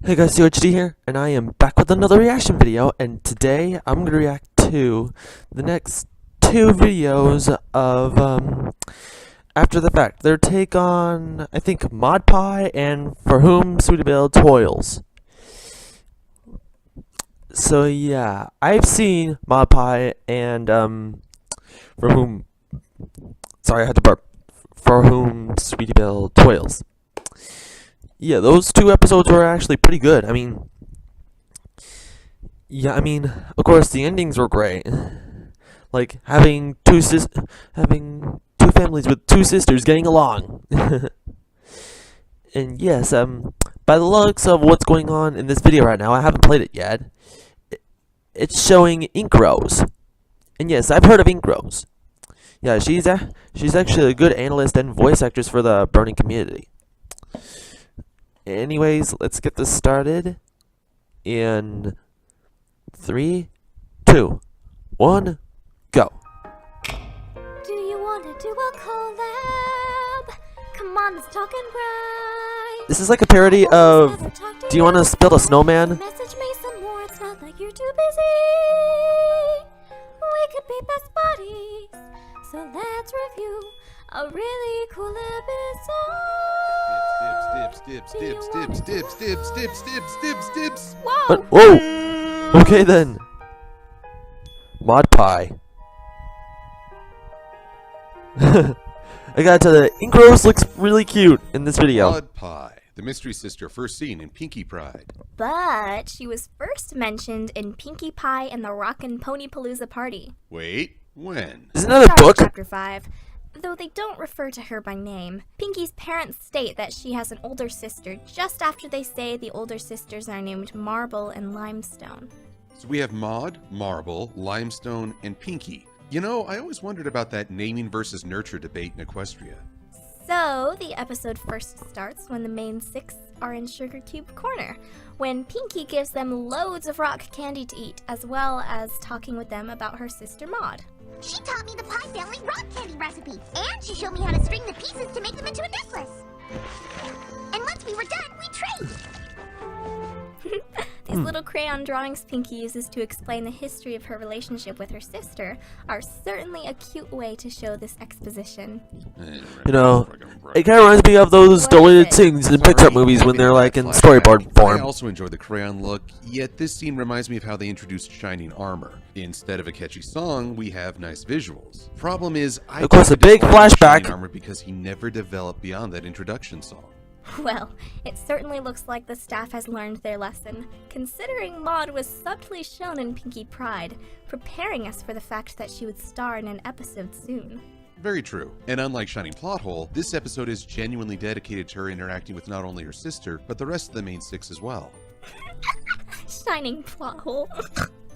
Hey guys, Yoshi here, and I am back with another reaction video, and today I'm going to react to the next two videos of, After the Fact. Their take on, I think, Mod Pie and For Whom Sweetie Belle Toils. So yeah, I've seen Mod Pie and, For Whom, sorry I had to burp, For Whom Sweetie Belle Toils. Yeah, those two episodes were actually pretty good. Of course, the endings were great. Like having two families with two sisters getting along. And yes, by the looks of what's going on in this video right now, I haven't played it yet. It's showing Ink Rose, and yes, I've heard of Ink Rose. Yeah, she's actually a good analyst and voice actress for the Burning community. Anyways, let's get this started in 3, 2, 1, go. Do you want to do a collab? Come on, let's talk and right. This is like a parody of Do You Want to Build a Snowman? Message me some more, it's not like you're too busy. We could be best buddies, so let's review a really cool episode. Whoa! Whoa! Okay then. Mod Pie. I gotta tell you, Ink Rose looks really cute in this video. Mod Pie, the mystery sister first seen in Pinkie Pride. But she was first mentioned in Pinkie Pie and the Rockin' Pony Palooza Party. Wait, when? Isn't that a Sorry, book? Chapter 5. Though they don't refer to her by name, Pinkie's parents state that she has an older sister just after they say the older sisters are named Marble and Limestone. So we have Maud, Marble, Limestone, and Pinkie. You know, I always wondered about that naming versus nurture debate in Equestria. So, the episode first starts when the main six are in Sugar Cube Corner, when Pinkie gives them loads of rock candy to eat, as well as talking with them about her sister Maud. She taught me the Pie Family rock candy recipe, and she showed me how to string the pieces to make them into a necklace. And once we were done, we traded. These little crayon drawings Pinkie uses to explain the history of her relationship with her sister are certainly a cute way to show this exposition. You know, it kind of reminds me of those deleted scenes in Pixar movies when they're like in storyboard I form. also enjoy the crayon look, yet this scene reminds me of how they introduced Shining Armor. Instead of a catchy song, we have nice visuals. Problem is, Of course, a big flashback. Shining Armor because he never developed beyond that introduction song. Well, it certainly looks like the staff has learned their lesson, considering Maud was subtly shown in Pinkie Pride, preparing us for the fact that she would star in an episode soon. Very true. And unlike Shining Plot Hole, this episode is genuinely dedicated to her interacting with not only her sister, but the rest of the main six as well. Shining plot hole.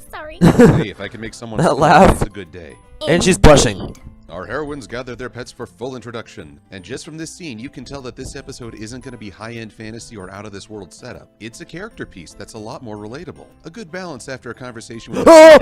Sorry. Hey, if I can make someone That smile, laugh. it's a good day. And she's blushing. Indeed. Our heroines gather their pets for full introduction, and just from this scene, you can tell that this episode isn't going to be high-end fantasy or out-of-this-world setup. It's a character piece that's a lot more relatable. A good balance after a conversation with... Yep,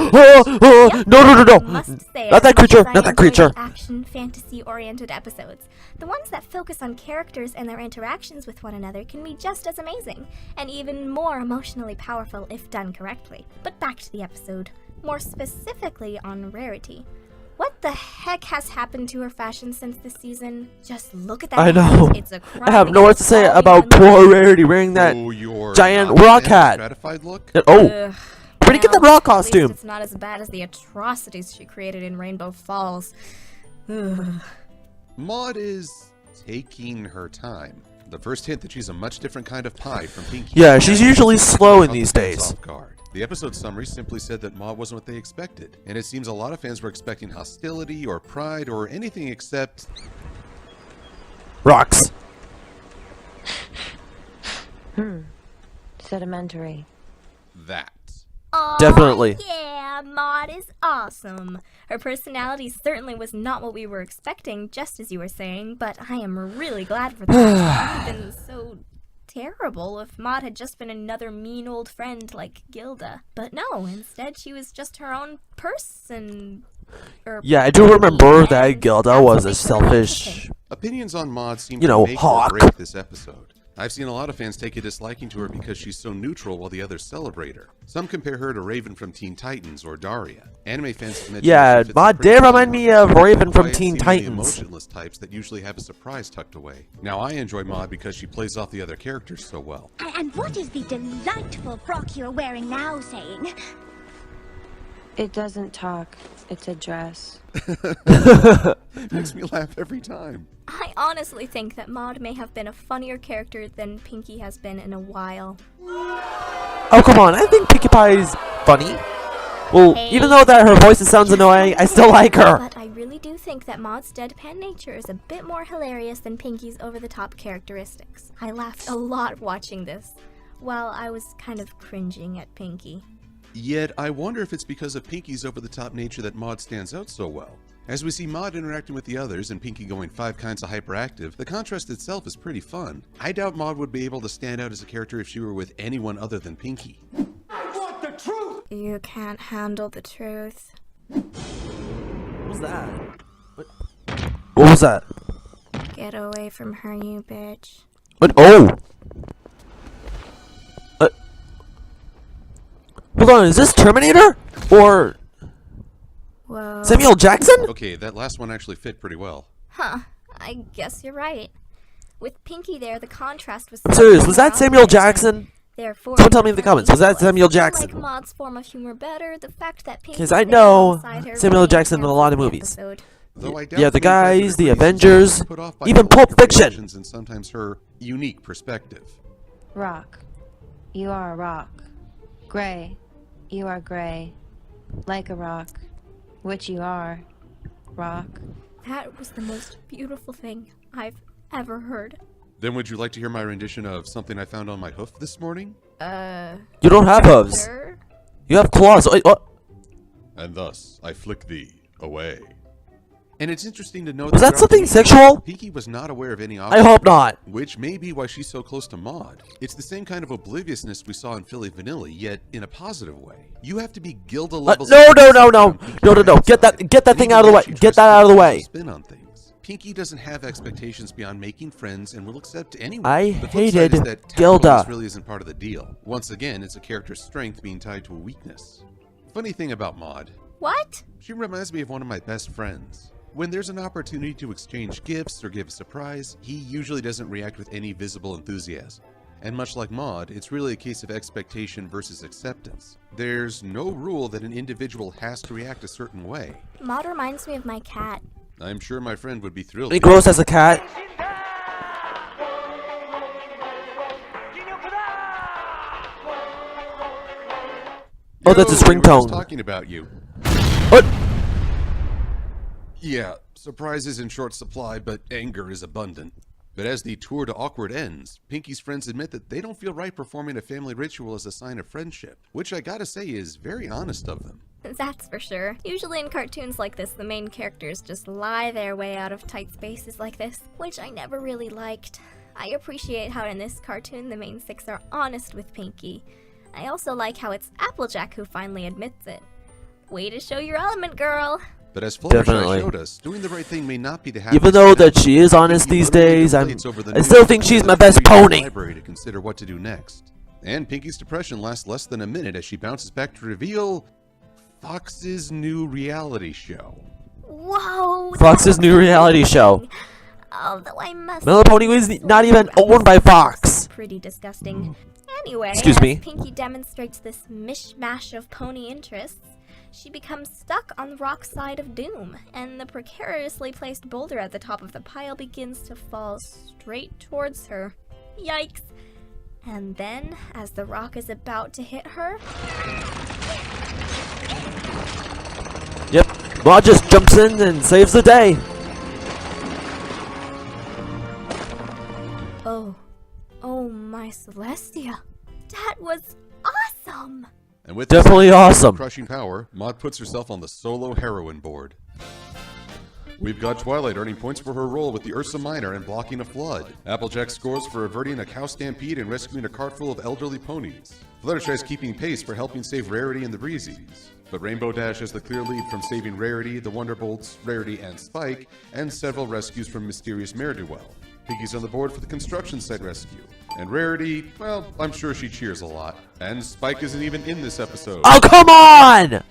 No. Must say, Not that as much creature, as I not that enjoy creature. the action, fantasy-oriented episodes, the ones that focus on characters and their interactions with one another can be just as amazing, and even more emotionally powerful if done correctly. But back to the episode, more specifically on Rarity. What the heck has happened to her fashion since this season? Just look at that. I know. It's a crime I have no words to against say all about human poor life. Rarity wearing that Oh, your giant not rock as hat. stratified look? Oh, Ugh. where'd he get the Well, rock at least costume? it's not as bad as the atrocities she created in Rainbow Falls. Ugh. Maud is taking her time. The first hint that she's a much different kind of pie from Pinkie. Yeah, she's usually slow in Caught these the fans days. off guard. The episode summary simply said that Maud wasn't what they expected, and it seems a lot of fans were expecting hostility or pride or anything except... Rocks. Sedimentary. that. Aw, Definitely. Yeah, Maud is awesome. Her personality certainly was not what we were expecting, just as you were saying, but I am really glad for that. It would have been so terrible if Maud had just been another mean old friend like Gilda. But no, instead she was just her own person. Yeah, I do remember that And Gilda that's what was a makes her really selfish... interesting. Opinions on Maud seem You to know, make hawk. or break this episode. I've seen a lot of fans take a disliking to her because she's so neutral while the others celebrate her. Some compare her to Raven from Teen Titans or Daria. Anime fans have mentioned Yeah, she fits Maud a pretty did well remind me of Raven from Teen Titans. Emotionless types that usually have a surprise tucked away. Now I enjoy Maud because she plays off the other characters so well. And what is the delightful frock you're wearing now saying? It doesn't talk. It's a dress. Makes me laugh every time. I honestly think that Maud may have been a funnier character than Pinkie has been in a while. Oh, come on. I think Pinkie Pie is funny. Well, Hey. even though that her voice sounds annoying, I still like her. But I really do think that Maud's deadpan nature is a bit more hilarious than Pinkie's over-the-top characteristics. I laughed a lot watching this, while I was kind of cringing at Pinkie. Yet, I wonder if it's because of Pinkie's over-the-top nature that Maud stands out so well. As we see Maud interacting with the others and Pinkie going 5 kinds of hyperactive, the contrast itself is pretty fun. I doubt Maud would be able to stand out as a character if she were with anyone other than Pinkie. I want the truth! You can't handle the truth. What was that? What was that? Get away from her, you bitch. What? Oh! Hold on, is this Terminator? Or Whoa. Samuel Jackson? Okay, that last one actually fit pretty well. Huh, I guess you're right. With Pinkie there, the contrast was... I'm serious, was that Samuel Jackson? Therefore, Someone tell me in the comments, was that Samuel I Jackson? like Maud's form of humor better, the fact that Pinkie 'Cause I know Samuel Jackson in a lot of movies. Though I doubt Yeah, the the main guys, character the plays Avengers, put off by even her lack Pulp of Fiction. reflections and sometimes her unique perspective. Rock. You are a rock. Gray. You are gray. Like a rock. Which you are. Rock. That was the most beautiful thing I've ever heard. Then would you like to hear my rendition of something I found on my hoof this morning? You don't have hooves. Sir? You have claws. Wait, what? And thus, I flick thee away. And it's interesting to note Was that throughout something the sexual? Pinkie was not aware of any I object, hope not. which may be why she's so close to Maud. It's the same kind of obliviousness we saw in Philly Vanilla, yet in a positive way. You have to be Gilda levels. No, of no, no, insight no. from Pinkie No, no, no. Pie Get that herself. thing And out of the even way. she Get tries that to out of the put way. a spin on things. Pinkie doesn't have expectations beyond making friends and will accept anyone. I The flip side hated is that Gilda. tactfulness really isn't part of the deal. Once again, it's a character's strength being tied to a weakness. Funny thing about Maud, What? she reminds me of one of my best friends. When there's an opportunity to exchange gifts or give a surprise, he usually doesn't react with any visible enthusiasm. And much like Maud, it's really a case of expectation versus acceptance. There's no rule that an individual has to react a certain way. Maud reminds me of my cat. I'm sure my friend would be thrilled. He grows as a cat. Oh, that's his Yo, we were just ringtone. talking about you. What? Yeah, surprise is in short supply, but anger is abundant. But as the tour to Awkward ends, Pinkie's friends admit that they don't feel right performing a family ritual as a sign of friendship, which I gotta say is very honest of them. That's for sure. Usually in cartoons like this, the main characters just lie their way out of tight spaces like this, which I never really liked. I appreciate how in this cartoon the main 6 are honest with Pinkie. I also like how it's Applejack who finally admits it. Way to show your element, girl! But as Fluttershy Definitely. showed us, doing the right thing may not be the happiest Even though thing that she is honest Pinkie these literally days, deflates over the I news still and think she's sends my a best tweet to the pony. library to consider what to do next. And Pinkie's depression lasts less than a minute as she bounces back to reveal Fox's new reality show. Whoa! Fox's new reality show. Although I must My Little Pony was not even owned by Fox. pretty disgusting. Anyway, Excuse me. as Pinkie demonstrates this mishmash of pony interests, she becomes stuck on the rock side of doom, and the precariously placed boulder at the top of the pile begins to fall straight towards her. Yikes! And then, as the rock is about to hit her, Yep. Maud just jumps in and saves the day. oh my Celestia, that was awesome! And with Definitely this awesome. crushing power, Maud puts herself on the solo heroine board. We've got Twilight earning points for her role with the Ursa Minor and blocking a flood. Applejack scores for averting a cow stampede and rescuing a cart full of elderly ponies. Fluttershy's keeping pace for helping save Rarity and the Breezies. But Rainbow Dash has the clear lead from saving Rarity, the Wonderbolts, Rarity, and Spike, and several rescues from mysterious Ne'er-do-well. Piggy's on the board for the construction site rescue. And Rarity, well, I'm sure she cheers a lot. And Spike isn't even in this episode. Oh, come on!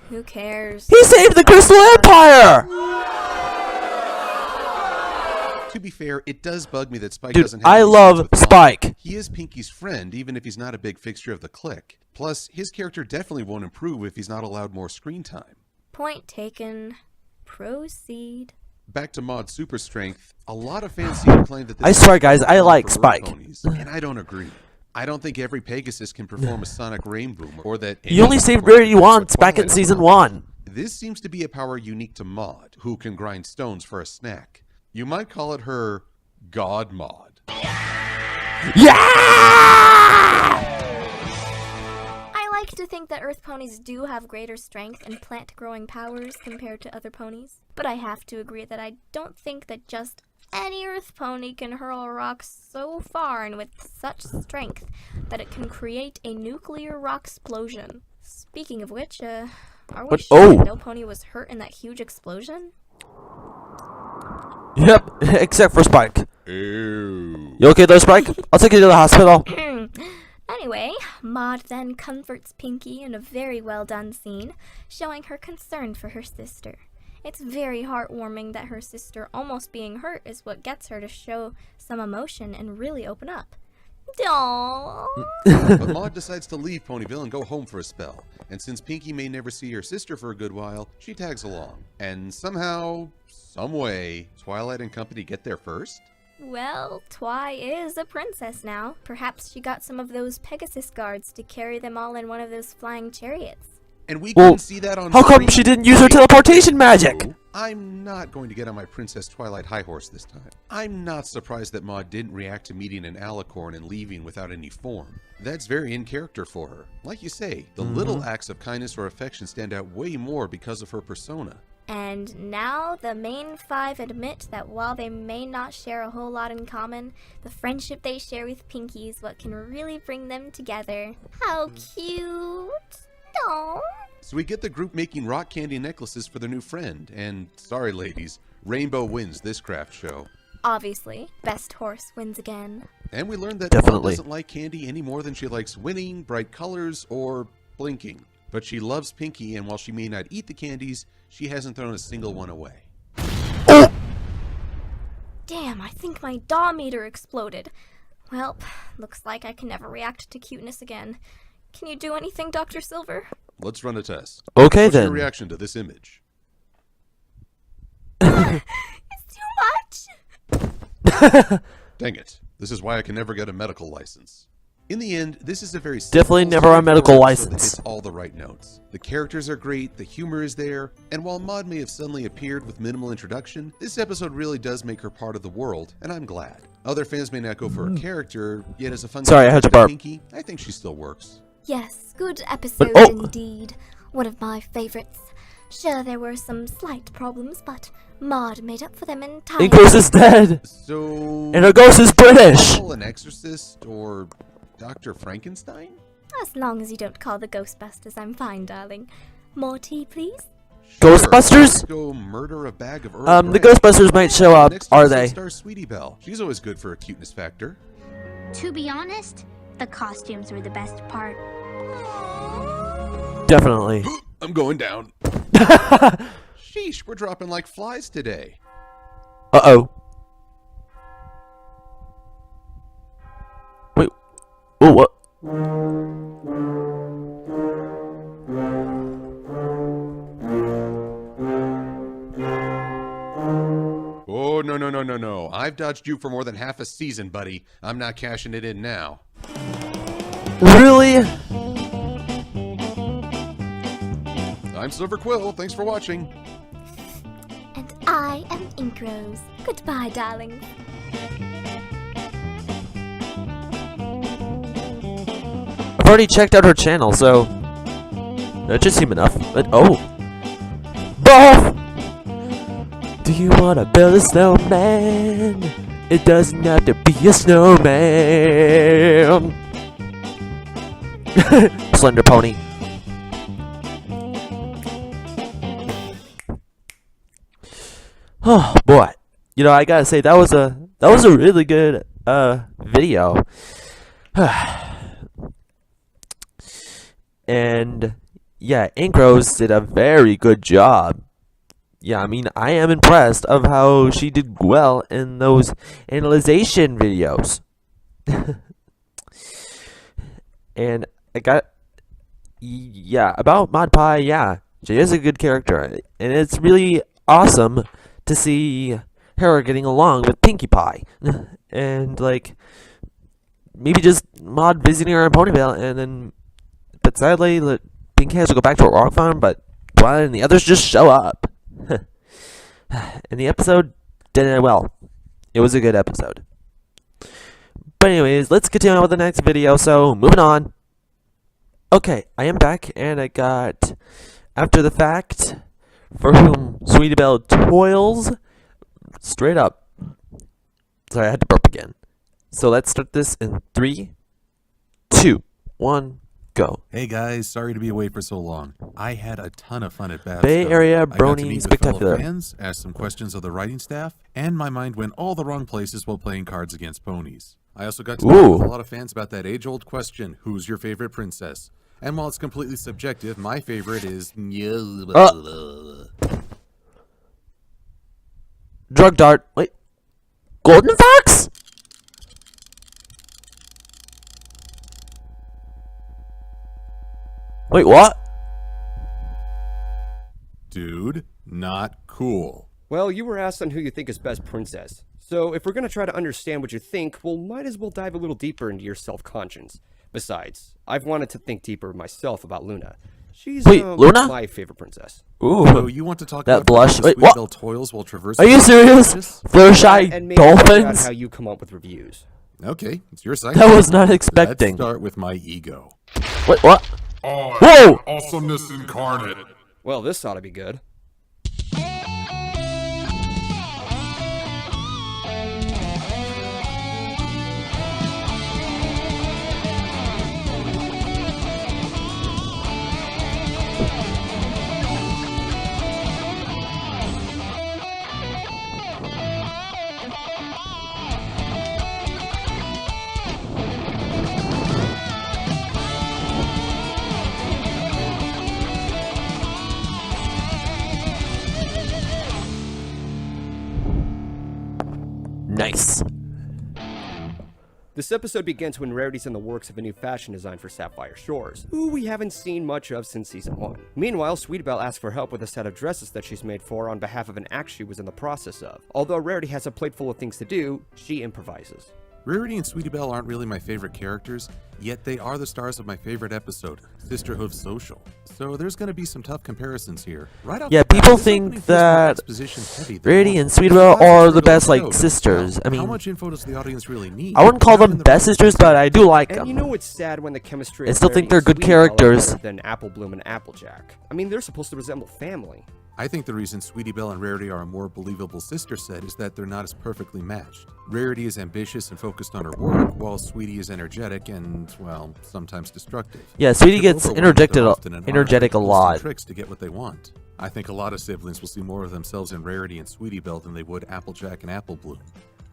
Who cares? He saved the Crystal Empire! To be fair, it does bug me that Spike Dude, doesn't have I any love scenes with Spike. Mom. He is Pinky's friend, even if he's not a big fixture of the clique. Plus, his character definitely won't improve if he's not allowed more screen time. Point taken. Proceed. Back to Maud's super strength, a lot of fans seem to claim that this I is swear, guys, I for like Earth Spike. Ponies, and I don't agree. I don't think every Pegasus can perform a sonic rain boom, or that You only saved Rarity once back in season 1. This seems to be a power unique to Maud, who can grind stones for a snack. You might call it her God Maud. Yeah! I like to think that Earth ponies do have greater strength and plant-growing powers compared to other ponies, but I have to agree that I don't think that just any Earth pony can hurl a rock so far and with such strength that it can create a nuclear rock explosion. Speaking of which, are we What? sure Oh. no pony was hurt in that huge explosion? Yep, except for Spike. Ew. You okay there, Spike? I'll take you to the hospital. Anyway, Maud then comforts Pinky in a very well done scene, showing her concern for her sister. It's very heartwarming that her sister almost being hurt is what gets her to show some emotion and really open up. Aww. But Maud decides to leave Ponyville and go home for a spell. And since Pinky may never see her sister for a good while, she tags along. And somehow, someway, Twilight and company get there first? Well, Twi is a princess now. Perhaps she got some of those Pegasus guards to carry them all in one of those flying chariots. And we Well, couldn't see that on How come screen? she didn't use her teleportation magic? No, I'm not going to get on my Princess Twilight high horse this time. I'm not surprised that Maud didn't react to meeting an alicorn and leaving without any form. That's very in character for her. Like you say, the little acts of kindness or affection stand out way more because of her persona. And now the main five admit that while they may not share a whole lot in common, the friendship they share with Pinky is what can really bring them together. How cute! Aww. So we get the group making rock candy necklaces for their new friend, and sorry ladies, Rainbow wins this craft show. Obviously, best horse wins again. And we learned that Definitely. Maud doesn't like candy any more than she likes winning, bright colors, or blinking. But she loves Pinky, and while she may not eat the candies, she hasn't thrown a single one away. Damn, I think my DAW meter exploded. Well, looks like I can never react to cuteness again. Can you do anything, Dr. Silver? Let's run a test. Okay What's your then. reaction to this image? It's too much! Dang it. This is why I can never get a medical license. In the end, this is a very Definitely simple, never a medical straightforward episode that license. hits all the right notes. The characters are great, the humor is there, and while Maud may have suddenly appeared with minimal introduction, this episode really does make her part of the world, and I'm glad. Other fans may not go for her character, yet as a fun Sorry, I had to burp. Pinky, I think she still works. Yes, good episode oh. indeed. One of my favorites. Sure, there were some slight problems, but Maud made up for them entirely. And Ghost is dead. So... And her ghost is British. An exorcist, or Dr. Frankenstein? As long as you don't call the Ghostbusters, I'm fine, darling. More tea, please? Ghostbusters? Let's go murder a bag of Earl The Grey. Ghostbusters might show up, Next are episode they? stars Sweetie Belle. She's always good for a cuteness factor. To be honest, the costumes were the best part. Definitely. I'm going down. Sheesh, we're dropping like flies today. Uh-oh. Wait. Oh, what? Oh, no. I've dodged you for more than half a season, buddy. I'm not cashing it in now. Really? I'm Silver Quill. Thanks for watching. And I am Ink Rose. Goodbye, darling. I've already checked out her channel, so that should seem enough. But oh, Buff! Do you wanna build a snowman? It doesn't have to be a snowman. Slender Pony. Oh boy, you know I gotta say that was a that was a really good video. And yeah, Ink Rose did a very good job. Yeah, I mean, I am impressed of how she did well in those analyzation videos. And I got, yeah, about Mod Pie, yeah, she is a good character, and it's really awesome to see her getting along with Pinkie Pie, and like maybe just Mod visiting her in Ponyville, and then, but sadly, Pinkie has to go back to a rock farm, but Twilight and the others just show up. And the episode did well. It was a good episode. But anyways, let's continue on with the next video, so moving on. Okay, I am back, and I got After the Fact, for whom Sweetie Belle Toils, straight up. Sorry, I had to burp again. So let's start this in 3, 2, 1, go. Hey guys, sorry to be away for so long. I had a ton of fun at Babs. Bay Area I got to Brony meet with Spectacular. fellow fans, ask some questions of the writing staff, and my mind went all the wrong places while playing Cards Against Ponies. I also got to talk with a lot of fans about that age-old question, who's your favorite princess? And while it's completely subjective, my favorite is... Drug dart. Wait. Golden Fox? Wait, what? Dude, not cool. Well, you were asked on who you think is best princess. So if we're going to try to understand what you think, well, might as well dive a little deeper into your self-conscience. Besides, I've wanted to think deeper myself about Luna. She's Luna? my favorite princess. Ooh. So you want to talk that about blush? Wait, what? Belle Toils while traversing... Are you serious? Fluttershy And maybe figure out dolphins? how you come up with reviews. Okay, it's your site. That was not expecting. Let's start with my ego. Wait, what? Oh, Whoa! awesomeness incarnate. Well, this ought to be good. Nice. This episode begins when Rarity's in the works of a new fashion design for Sapphire Shores, who we haven't seen much of since Season 1. Meanwhile, Sweetie Belle asks for help with a set of dresses that she's made for on behalf of an act she was in the process of. Although Rarity has a plate full of things to do, she improvises. Rarity and Sweetie Belle aren't really my favorite characters, yet they are the stars of my favorite episode, Sisterhood Social. So there's going to be some tough comparisons here. Right off Yeah, the bat, people this think opening feels more that exposition-heavy than Rarity normal. and Sweetie Belle Lots of are the little best, like, shows. sisters. I How mean, much info does the audience really need? I wouldn't call Not in them the best right sisters, but I do like And them. you know it's sad when the chemistry I of still think Rarity they're and good Sweetie Belle are characters. better than Apple Bloom and Applejack. I mean, they're supposed to resemble family. I think the reason Sweetie Belle and Rarity are a more believable sister set is that they're not as perfectly matched. Rarity is ambitious and focused on her work, while Sweetie is energetic and, well, sometimes destructive. Yeah, Sweetie They're gets overwhelmed, interjected they're a- often an energetic a article lot. using tricks to get what they want. I think a lot of siblings will see more of themselves in Rarity and Sweetie Belle than they would Applejack and Apple Bloom.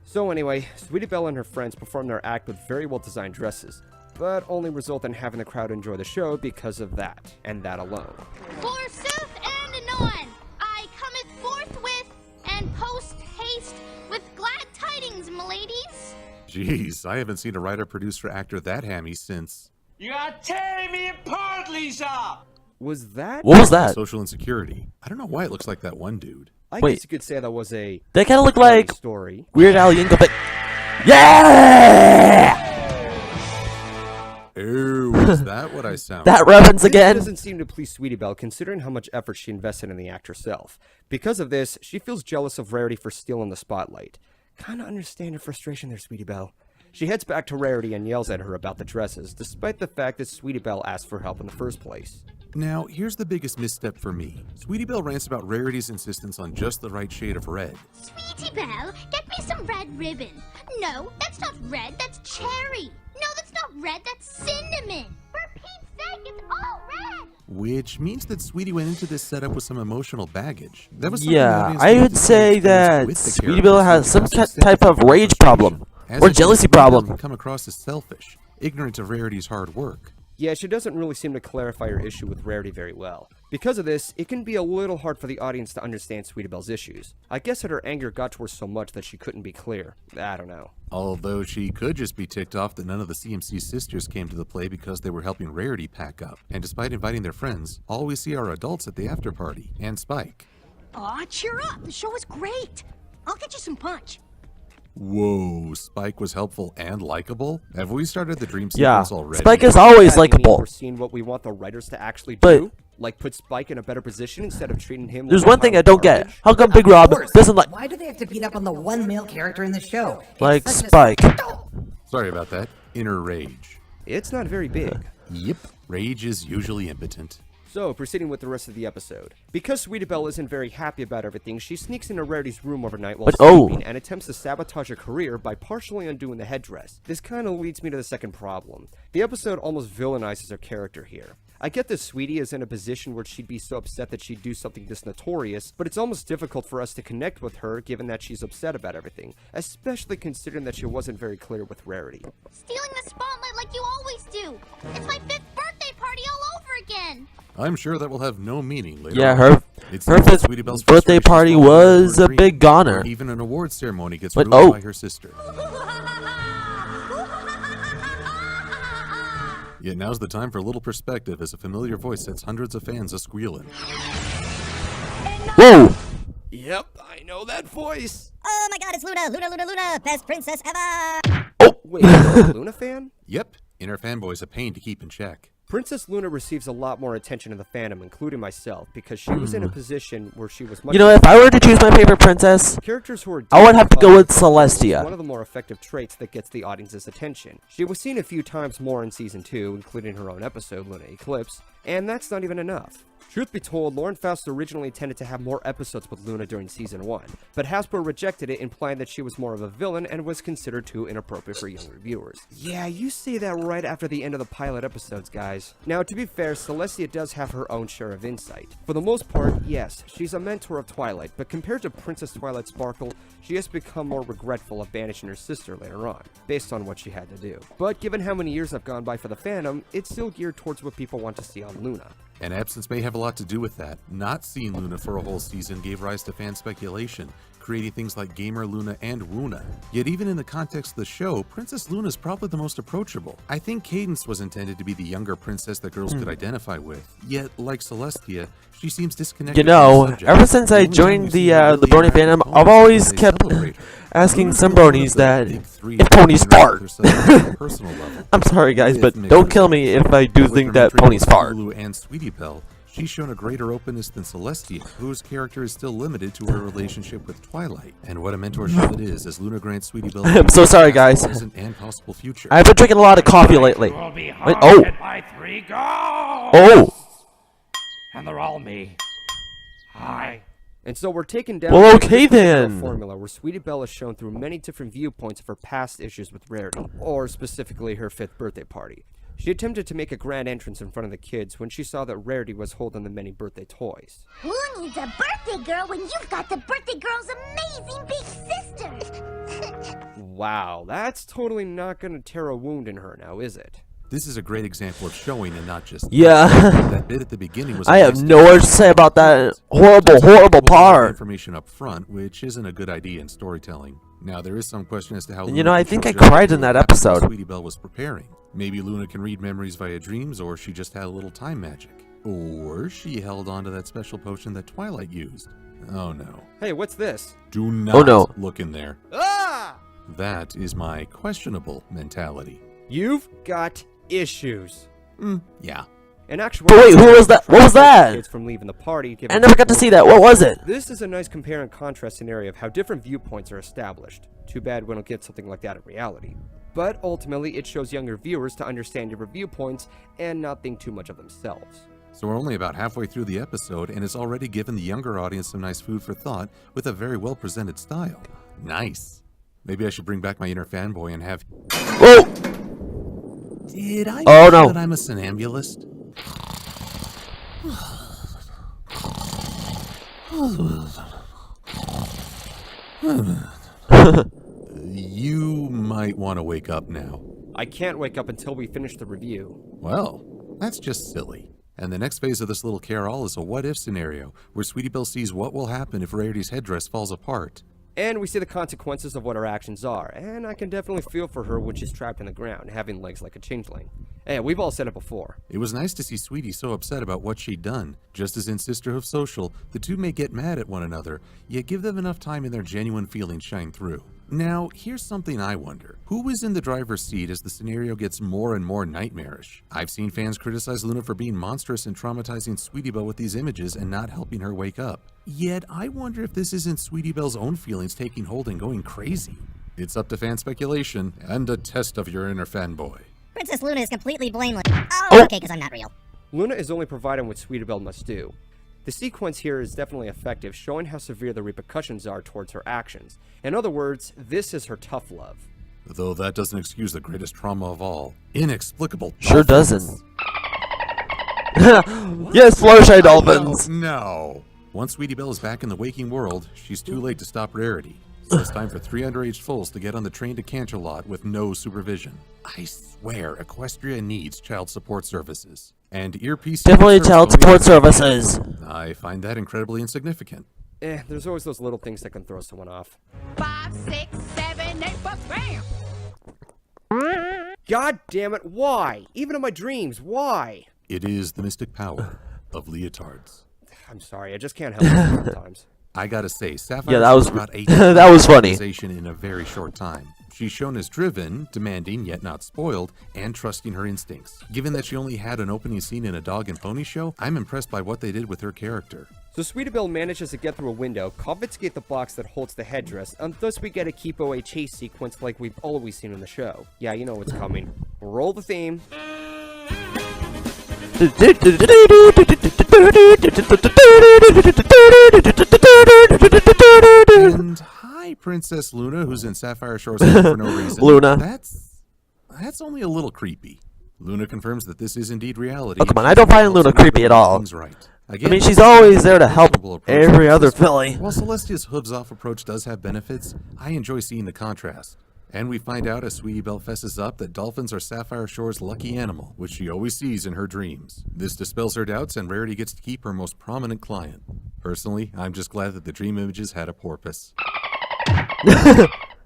So anyway, Sweetie Belle and her friends perform their act with very well-designed dresses, but only result in having the crowd enjoy the show because of that, and that alone. Forsooth and anon, I cometh forthwith and post haste with glad tidings, m'ladies. Jeez, I haven't seen a writer, producer, actor that hammy since You are tearing me apart, Lisa! Was that? What was that? Social Insecurity. I don't know why it looks like that one dude. I Wait. guess you could say that was a They kind of look like story. Weird Al Yankovic. Yeah! Ew, is that what I sound That reference This again. doesn't seem to please Sweetie Belle, considering how much effort she invested in the act herself. Because of this, she feels jealous of Rarity for stealing the spotlight. Kinda understand your frustration there, Sweetie Belle. She heads back to Rarity and yells at her about the dresses, despite the fact that Sweetie Belle asked for help in the first place. Now, here's the biggest misstep for me. Sweetie Belle rants about Rarity's insistence on just the right shade of red. Sweetie Belle, get me some red ribbon. No, that's not red, that's cherry. No, that's not red, that's cinnamon. For Pete's sake, it's all red. which means that Sweetie went into this setup with some emotional baggage. That was something the Yeah, audience I needed would to say experience that with the Sweetie Belle characters has some without type of sympathy or rage problem. frustration. As Or it is, jealousy Sweetie Belle problem. can come across as selfish, ignorant of Rarity's hard work. Yeah, she doesn't really seem to clarify her issue with Rarity very well. Because of this, it can be a little hard for the audience to understand Sweetie Belle's issues. I guess that her anger got to her so much that she couldn't be clear. I don't know. Although she could just be ticked off that none of the CMC sisters came to the play because they were helping Rarity pack up. And despite inviting their friends, all we see are adults at the after party, and Spike. Aw, cheer up. The show was great. I'll get you some punch. Whoa, Spike was helpful and likable? Have we started the dream Yeah, sequence already? Spike is always Have you likable. foreseen what we want the writers to actually But- do? Like put Spike in a better position instead of treating him There's like a one thing pile I of don't get. garbage? How come Big Rob Of course. doesn't like Why do they have to beat up on the one male character in the show? It's like such a- Spike? Sorry about that. Inner rage. It's not very big. Yep, rage is usually impotent. So, proceeding with the rest of the episode. Because Sweetie Belle isn't very happy about everything, she sneaks into Rarity's room overnight while But- oh. sleeping and attempts to sabotage her career by partially undoing the headdress. This kind of leads me to the second problem. The episode almost villainizes her character here. I get that Sweetie is in a position where she'd be so upset that she'd do something this notorious, but it's almost difficult for us to connect with her given that she's upset about everything, especially considering that she wasn't very clear with Rarity. Stealing the spotlight like you always do. It's my 5th birthday party all over again. I'm sure that will have no meaning later. Yeah, on. her It her seems that 5th Sweetie Belle's birthday frustrations party fall into was her a dream, big goner. or even an award ceremony gets But- ruined oh. by her sister. Yet now's the time for a little perspective as a familiar voice sets hundreds of fans a squealing. Whoa! Yep, I know that voice! Oh my god, it's Luna! Luna, Luna, Luna! Best princess ever! Wait, you're a Luna fan? Yep, inner fanboy's a pain to keep in check. Princess Luna receives a lot more attention in the fandom, including myself, because she was in a position where she was much... You know, if I were to choose my favorite princess, Characters who are I would have to go with difficult is Celestia. one of the more effective traits that gets the audience's attention. She was seen a few times more in Season 2, including her own episode, Luna Eclipse, and that's not even enough. Truth be told, Lauren Faust originally intended to have more episodes with Luna during Season 1, but Hasbro rejected it, implying that she was more of a villain and was considered too inappropriate for younger viewers. Yeah, you say that right after the end of the pilot episodes, guys. Now, to be fair, Celestia does have her own share of insight. For the most part, yes, she's a mentor of Twilight, but compared to Princess Twilight Sparkle, she has become more regretful of banishing her sister later on, based on what she had to do. But given how many years have gone by for the fandom, it's still geared towards what people want to see on Luna. And absence may have a lot to do with that. Not seeing Luna for a whole season gave rise to fan speculation, creating things like Gamer Luna and Wuna. Yet even in the context of the show, Princess Luna is probably the most approachable. I think Cadence was intended to be the younger princess that girls could identify with. Yet, like Celestia, she seems disconnected You from the know, subject. ever since I The only time joined we the see her really Brony interact with fandom, Pony I've always is they kept celebrate her. asking Luna's some one of the bronies that big three if who ponies interact fart. with herself on a personal level. I'm sorry guys, With but mixed don't kill results. me if I do With think that mentoring ponies both fart. Lulu and Sweetie Belle, she's shown a greater openness than Celestia, whose character is still limited to her relationship with Twilight. And what a mentorship it is, as Luna grants Sweetie Belle I'm so sorry, guys. present and possible future. I've been drinking a lot of coffee lately. Will be Wait, oh, haunted by 3 ghosts! oh, And they're all me. Hi. And so we're taken down Well, to okay this particular then. formula where Sweetie Belle is shown through many different viewpoints of her past issues with Rarity, or specifically her 5th birthday party. She attempted to make a grand entrance in front of the kids when she saw that Rarity was holding the many birthday toys. Who needs a birthday girl when you've got the birthday girl's amazing big sister? Wow, that's totally not gonna tear a wound in her now, is it? This is a great example of showing and not just yeah. that bit at the beginning was I have nice no words to say about that horrible, horrible part. Information up front, which isn't a good idea in storytelling. Now there is some question as to how You Luna know, I could think I show cried in that what episode. Sweetie Belle was preparing. Maybe Luna can read memories via dreams, or she just had a little time magic. Or she held on to that special potion that Twilight used. Oh no. Hey, what's this? Do not Oh, no. look in there. Ah! That is my questionable mentality. You've got issues. Yeah. In actuality, But wait, who was that? What was that? Kids from leaving the party. I never got to see that. What was it? This is a nice compare and contrast scenario of how different viewpoints are established. Too bad we don't get something like that in reality. But ultimately, it shows younger viewers to understand different viewpoints and not think too much of themselves. So we're only about halfway through the episode, and it's already given the younger audience some nice food for thought with a very well presented style. Nice. Maybe I should bring back my inner fanboy and have... Oh, Did I Oh, mention no. that I'm a somnambulist? You might want to wake up now. I can't wake up until we finish the review. Well, that's just silly. And the next phase of this little carol is a what-if scenario, where Sweetie Belle sees what will happen if Rarity's headdress falls apart. And we see the consequences of what her actions are, and I can definitely feel for her when she's trapped in the ground, having legs like a changeling. Hey, we've all said it before. It was nice to see Sweetie so upset about what she'd done. Just as in Sisterhood Social, the two may get mad at one another, yet give them enough time and their genuine feelings shine through. Now, here's something I wonder. Who is in the driver's seat as the scenario gets more and more nightmarish? I've seen fans criticize Luna for being monstrous and traumatizing Sweetie Belle with these images and not helping her wake up. Yet, I wonder if this isn't Sweetie Belle's own feelings taking hold and going crazy. It's up to fan speculation and a test of your inner fanboy. Princess Luna is completely blameless. Oh, okay, because I'm not real. Luna is only providing what Sweetie Belle must do. The sequence here is definitely effective, showing how severe the repercussions are towards her actions. In other words, this is her tough love. Though that doesn't excuse the greatest trauma of all. Inexplicable. Sure dolphins. doesn't. Yes, Fluttershy dolphins. No. Once Sweetie Belle is back in the waking world, she's too late to stop Rarity. So it's time for 3 underage foals to get on the train to Canterlot with no supervision. I swear, Equestria needs child support services. And earpiece... Definitely child support services. I find that incredibly insignificant. There's always those little things that can throw someone off. 5, 6, 7, 8, but bam! God damn it, why? Even in my dreams, why? It is the mystic power of leotards. I'm sorry, I just can't help it sometimes. I gotta say, Sapphire Yeah, that was brought a that was funny. in a very short time. She's shown as driven, demanding yet not spoiled, and trusting her instincts. Given that she only had an opening scene in a dog and pony show, I'm impressed by what they did with her character. So Sweetie Belle manages to get through a window, confiscate the box that holds the headdress, and thus we get a Keep Away chase sequence like we've always seen in the show. Yeah, you know what's coming. Roll the theme. And hi, Princess Luna, who's in Sapphire Shores for no reason. Luna. That's only a little creepy. Luna confirms that this is indeed reality. Oh, come on, I don't find Luna creepy at all. Right. I mean, she's always there to help every other filly. While Celestia's hooves-off approach does have benefits, I enjoy seeing the contrast. And we find out as Sweetie Belle fesses up that dolphins are Sapphire Shore's lucky animal, which she always sees in her dreams. This dispels her doubts and Rarity gets to keep her most prominent client. Personally, I'm just glad that the dream images had a porpoise.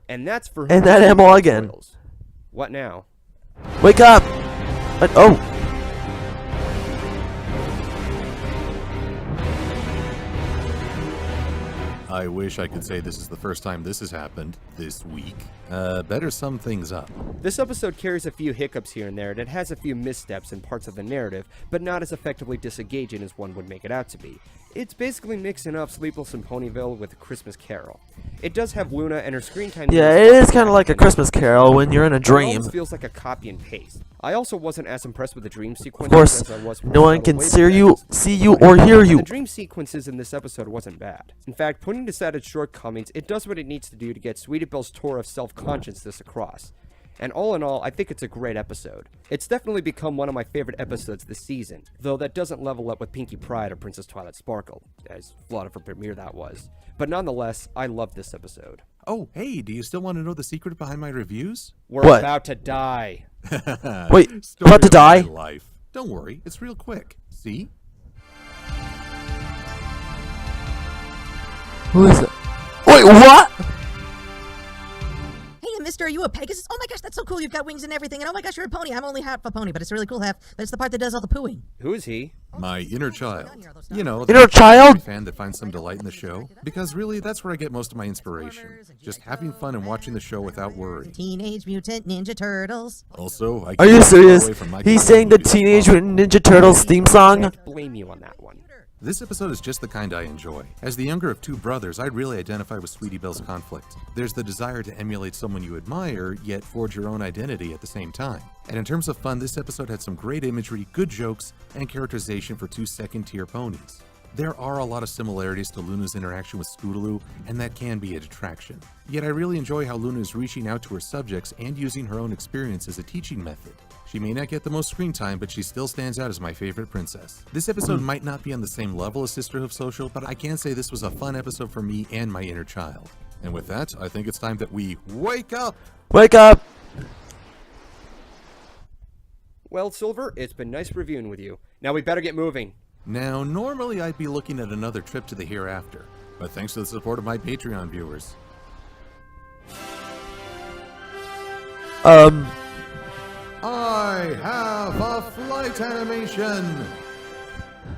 And that's for And that ammo again. What now? Wake up! Oh. I wish I could say this is the first time this has happened this week. Better sum things up. This episode carries a few hiccups here and there, and it has a few missteps in parts of the narrative, but not as effectively disengaging as one would make it out to be. It's basically mixing up Sleepless in Ponyville with A Christmas Carol. It does have Luna and her screen time. Yeah, it is kind of like A Christmas Carol when you're in a dream. It almost feels like a copy and paste. I also wasn't as impressed with the dream sequence. Of course, as I was no one can see you or hear you. The dream sequences in this episode wasn't bad. In fact, putting aside its shortcomings, it does what it needs to do to get Sweetie Belle's tour of self-consciousness across. And all in all, I think it's a great episode. It's definitely become one of my favorite episodes this season, though that doesn't level up with Pinkie Pride or Princess Twilight Sparkle, as flawed of a premiere that was. But nonetheless, I love this episode. Oh, hey, do you still want to know the secret behind my reviews? We're What? about to die. Wait, Story about to of die? my life. Don't worry, it's real quick. See? Who is it? Wait, what? Hey, mister, are you a Pegasus? Oh my gosh, that's so cool. You've got wings and everything. And oh my gosh, you're a pony. I'm only half a pony, but it's a really cool half. But it's the part that does all the pooing. Who is he? My inner child. You know, Inner child? fan that finds some delight in the show. Because really, that's where I get most of my inspiration. Just having fun and watching the show without worry. Teenage Mutant Ninja Turtles. Also, I Are you keep serious? away from my He's kind saying the of movies. Teenage Mutant Ninja Turtles theme song? I can't blame you on that one. This episode is just the kind I enjoy. As the younger of two brothers, I'd really identify with Sweetie Belle's conflict. There's the desire to emulate someone you admire, yet forge your own identity at the same time. And in terms of fun, this episode had some great imagery, good jokes, and characterization for two second-tier ponies. There are a lot of similarities to Luna's interaction with Scootaloo, and that can be a detraction. Yet I really enjoy how Luna is reaching out to her subjects and using her own experience as a teaching method. She may not get the most screen time, but she still stands out as my favorite princess. This episode might not be on the same level as Sisterhood of Social, but I can say this was a fun episode for me and my inner child. And with that, I think it's time that we wake up! Wake up! Well, Silver, it's been nice reviewing with you. Now we better get moving. Now, normally I'd be looking at another trip to the hereafter, but thanks to the support of my Patreon viewers. I have a flight animation!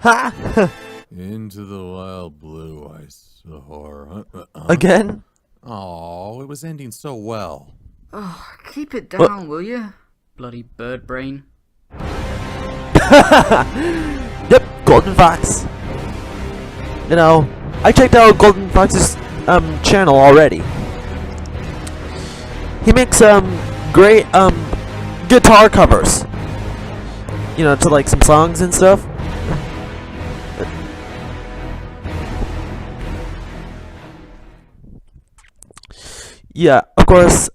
Ha! Into the wild blue, I soar. Again? Oh, it was ending so well. Oh, keep it down, will you? Bloody bird brain. Yep, Golden Fox. You know, I checked out Golden Fox's channel already. He makes great guitar covers. You know, to like some songs and stuff. Yeah, of course.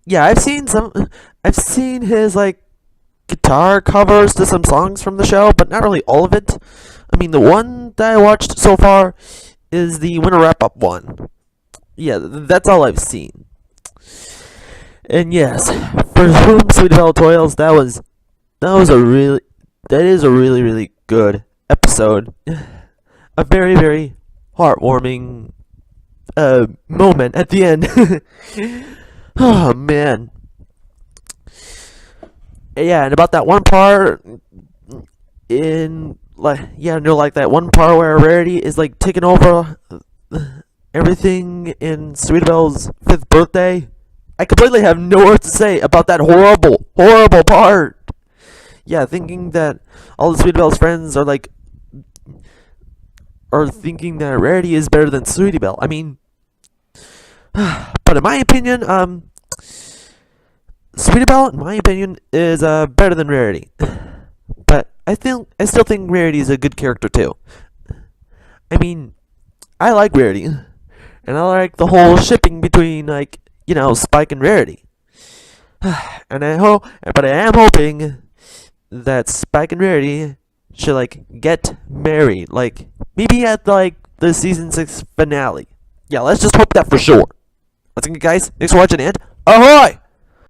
Yeah, I've seen his like guitar covers to some songs from the show, but not really all of it. I mean, the one that I watched so far is the winter wrap-up one. Yeah, that's all I've seen. And yes, for whom Sweet Belle Toils, that is a really good episode. A very, very heartwarming moment at the end. Oh man. Yeah, and about that one part in like that one part where Rarity is like taking over everything in Sweet Belle's 5th birthday. I completely have no words to say about that horrible part. Yeah, thinking that all the Sweet Belle's friends are thinking that Rarity is better than Sweetie Belle. I mean, but in my opinion, Sweetie Belle, in my opinion, is better than Rarity. But I still think Rarity is a good character too. I mean, I like Rarity, and I like the whole shipping between Spike and Rarity. And I am hoping that Spike and Rarity should get married, maybe at the season 6 finale. Yeah, let's just hope that for sure. Once again, guys, thanks for watching, and ahoy!